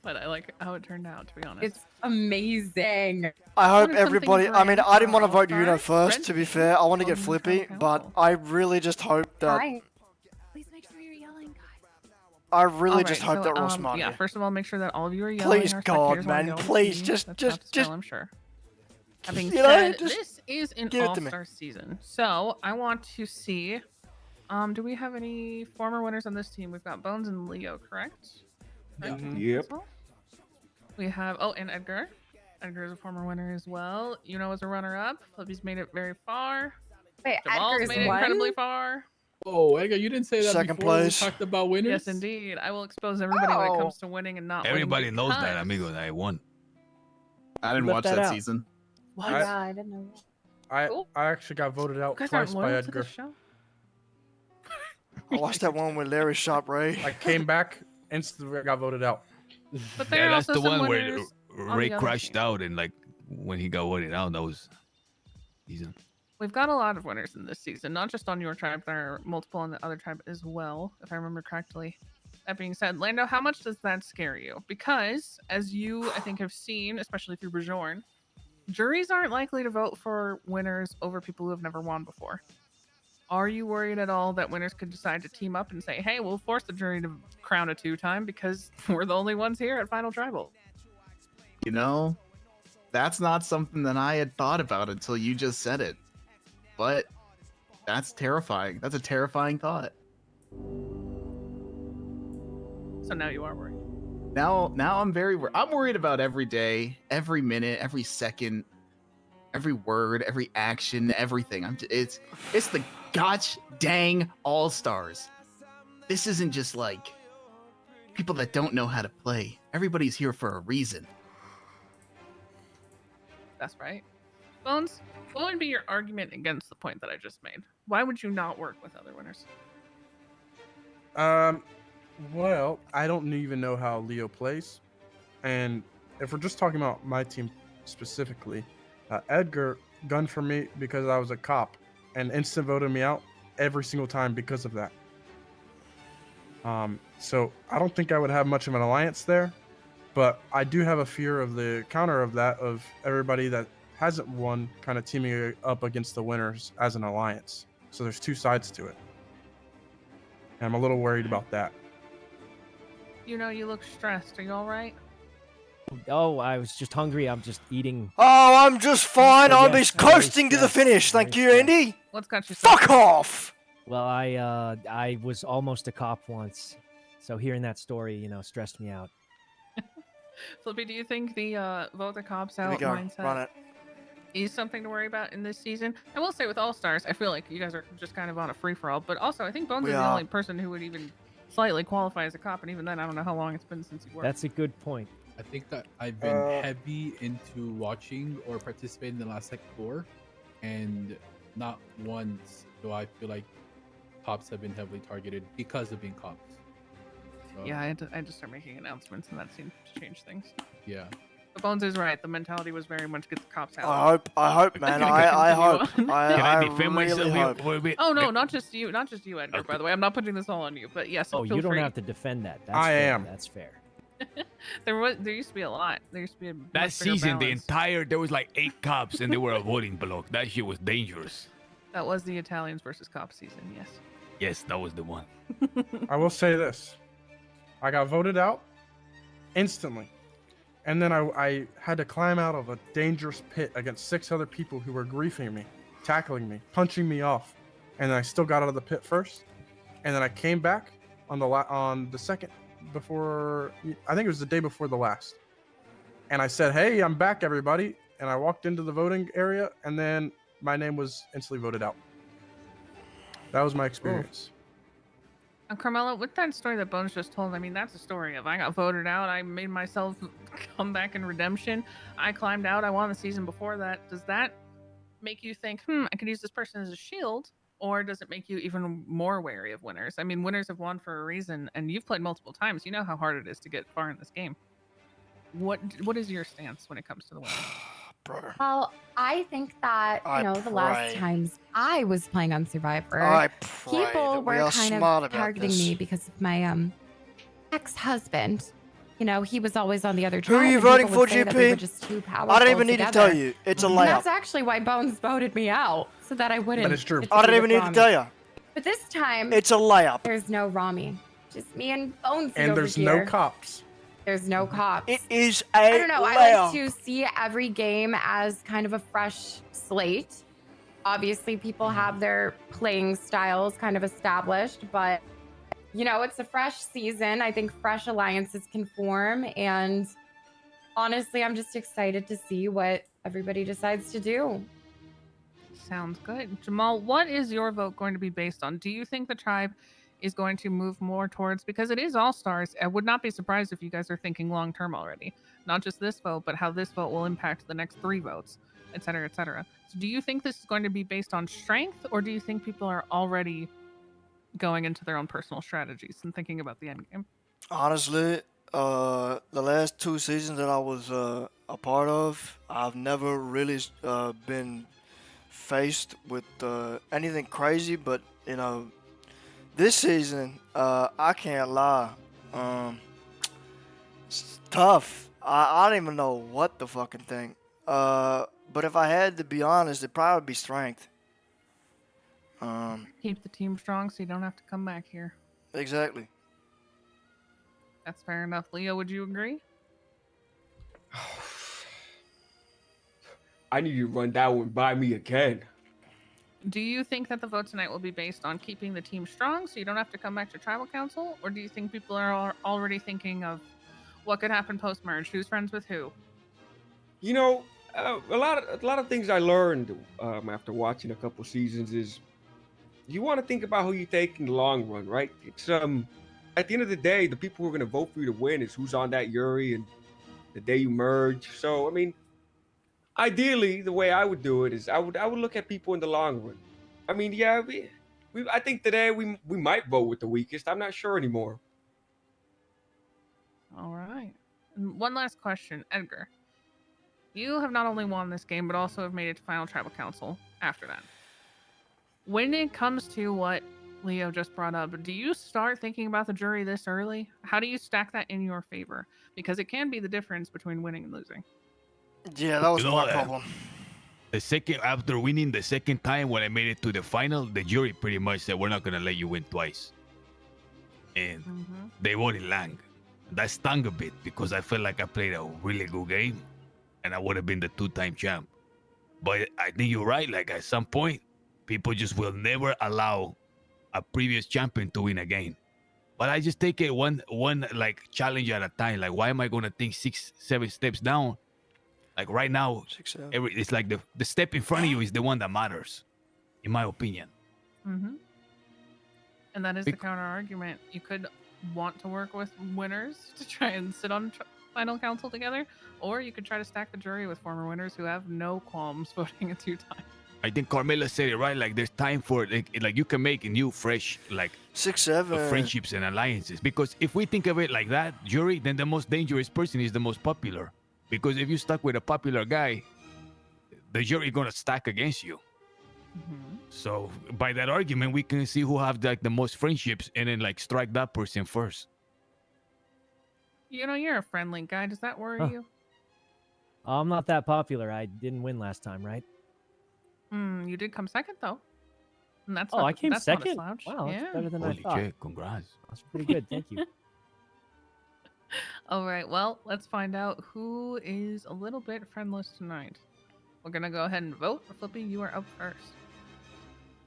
But I like how it turned out, to be honest. It's amazing. I hope What is something everybody. I mean, grand I didn't for want to vote All-Stars? first. To be fair, I want to get Welcome to flippy, Tribal but Council. I really just hope that. Hi. Please make sure you're yelling, guys. I really just Alright, hope that Ross yeah, Marty. first of all, make sure that all of you are yelling. Please, Our God, spectators wanna man, go and please, see. just, That's tough to spell, I'm sure. That being you know, said, just this is an give it to me. all-star season, so I want to see. Do we have any former winners on this team? We've got Bones and Leo, correct? Correct? Yep. We have and Edgar. Edgar is a former winner as well. You know, as a runner-up. Flippy's made it very far. Wait, Jamal's Edgar's made it incredibly far. Oh, Edgar, you didn't say that Second before place. we talked about winners. Yes, indeed. I will expose everybody when it comes to winning and not Everybody winning. knows that, because- amigo, that I won. I didn't left watch that that out. season. What? Yeah, I didn't know that. I actually got voted out You guys twice aren't by loyal to Edgar. the show? I watched that one with Larry Sharp, Ray. I came back, instantly got voted out. But there Yeah, are that's also the some one where winners on Ray the other crashed team. out and like when he got voted out, that was season. We've got a lot of winners in this season, not just on your tribe. There are multiple on the other tribe as well, if I remember correctly. That being said, Lando, how much does that scare you? Because, as you, I think, have seen, especially if you're Bajorn, juries aren't likely to vote for winners over people who have never won before. Are you worried at all that winners could decide to team up and say, hey, we'll force the jury to crown a two-time because we're the only ones here at Final Tribal? You know, that's not something that I had thought about until you just said it. But that's terrifying. That's a terrifying thought. So now you are worried. Now I'm very I'm worried about every day, every minute, every second, every word, every action, everything. It's the gosh dang all-stars. This isn't just like people that don't know how to play. Everybody's here for a reason. That's right. Bones, what would be your argument against the point that I just made? Why would you not work with other winners? Well, I don't even know how Leo plays, and if we're just talking about my team specifically, Edgar gunned for me because I was a cop, and instant voted me out every single time because of that. So I don't think I would have much of an alliance there, but I do have a fear of the counter of that, of everybody that hasn't won kind of teaming up against the winners as an alliance. So there's two sides to it. And I'm a little worried about that. You know, you look stressed. Are you all right? Oh, I was just hungry. I'm just eating. Oh, I'm just fine. Oh, I'm yes, just very coasting to the stressed, finish. Thank very you, stressed. Andy. What's got you? Fuck off. Well, I was almost a cop once, so hearing that story, stressed me out. Flippy, do you think the vote the cops Here we out go. mindset Run it. is something to worry about in this season? I will say with All Stars, I feel like you guys are just kind of on a free for all. But also, I think Bones We is the are. only person who would even slightly qualify as a cop, and even then, I don't know how long it's been since you worked. That's a good point. I think that I've been heavy into watching or participating in the last like 4, and not once do I feel like cops have been heavily targeted because of being cops. So, Yeah, I had to start making announcements, and that seemed to change things. yeah. But Bones is right. The mentality was very much get the cops out. I hope, man. Can I hope. continue I, Can I I defend really myself here hope. for a bit? Oh no, not just you, Edgar. By the way, I'm not putting this all on you. But yes, Oh, feel you don't free. have to defend that. That's I fair. am. That's fair. There used to be a lot. There used to be a That much bigger season, balance. there was like 8 cops and they were a voting block. That shit was dangerous. That was the Italians versus cops season. Yes. Yes, that was the one. I will say this. I got voted out instantly. And then I had to climb out of a dangerous pit against 6 other people who were griefing me, tackling me, punching me off. And I still got out of the pit first. And then I came back on the second before, I think it was the day before the last. And I said, hey, I'm back, everybody. And I walked into the voting area, and then my name was instantly voted out. That was my experience. And Carmela, with that story that Bones just told, I mean, that's a story of I got voted out. I made myself come back in redemption. I climbed out. I won the season before that. Does that make you think, I could use this person as a shield? Or does it make you even more wary of winners? I mean, winners have won for a reason, and you've played multiple times. You know how hard it is to get far in this game. What is your stance when it comes to the winners? Bro. Well, I think that, I the last pray. times I was playing on Survivor, I pray people that we were are kind smart of about targeting this. me because of my ex-husband. you know, he was always on the other Who are tribe. you and voting people would for, say that we were GP? just too powerful I don't even need to together. tell you. It's a And layup. that's actually why Bones voted me out, so that I wouldn't. That is true. get to I be don't even with need to Rami. tell you. But this time, It's a layup. there's no Rami. Just me and Bones And over there's here. no cops. There's no cops. It is a I don't know. I layup. like to see every game as kind of a fresh slate. Obviously, people have their playing styles kind of established, but you know, it's a fresh season. I think fresh alliances can form, and honestly, I'm just excited to see what everybody decides to do. Sounds good. Jamal, what is your vote going to be based on? Do you think the tribe is going to move more towards, because it is all stars? I would not be surprised if you guys are thinking long term already, not just this vote, but how this vote will impact the next 3 votes, et cetera, et cetera. So do you think this is going to be based on strength, or do you think people are already going into their own personal strategies and thinking about the end game? Honestly, the last 2 seasons that I was a part of, I've never really been faced with anything crazy, but you know, this season, I can't lie, it's tough. I don't even know what to fucking think. But if I had to be honest, it'd probably be strength. Keep the team strong so you don't have to come back here. Exactly. That's fair enough. Leo, would you agree? I need you to run that one by me again. Do you think that the vote tonight will be based on keeping the team strong so you don't have to come back to tribal council? Or do you think people are already thinking of what could happen post-merge? Who's friends with who? You know, a lot of things I learned after watching a couple seasons is you want to think about who you take in the long run, right? It's at the end of the day, the people who are going to vote for you to win is who's on that Yuri and the day you merge. So, I mean, ideally, the way I would do it is I would look at people in the long run. I mean, yeah, I think today we might vote with the weakest. I'm not sure anymore. All right. And one last question, Edgar. You have not only won this game, but also have made it to final tribal council after that. When it comes to what Leo just brought up, do you start thinking about the jury this early? How do you stack that in your favor? Because it can be the difference between winning and losing. Yeah, that was my problem. The second, after winning the second time when I made it to the final, the jury pretty much said, we're not going to let you win twice. And they voted Lang. That stung a bit because I felt like I played a really good game and I would have been the 2-time champ. But I think you're right. Like at some point, people just will never allow a previous champion to win again. But I just take it one like challenge at a time. Like, why am I going to think 6-7 steps down? Like right now, it's like the step in front of you is the one that matters, in my opinion. And that is the counter argument. You could want to work with winners to try and sit on final council together, or you could try to stack the jury with former winners who have no qualms voting a 2-time. I think Carmela said it right. Like there's time for like you can make new, fresh, like 6-7 friendships and alliances. Because if we think of it like that, jury, then the most dangerous person is the most popular. Because if you stuck with a popular guy, the jury gonna stack against you. So by that argument, we can see who have like the most friendships, and then like strike that person first. You know, you're a friendly guy. Does that worry you? I'm not that popular. I didn't win last time, right? You did come second though. And that's I came that's second. Not a slouch. Wow, that's yeah. better than Holy I thought. shit, congrats. That's pretty good. Thank you. All right, well, let's find out who is a little bit friendless tonight. We're gonna go ahead and vote. Flippy, you are up first.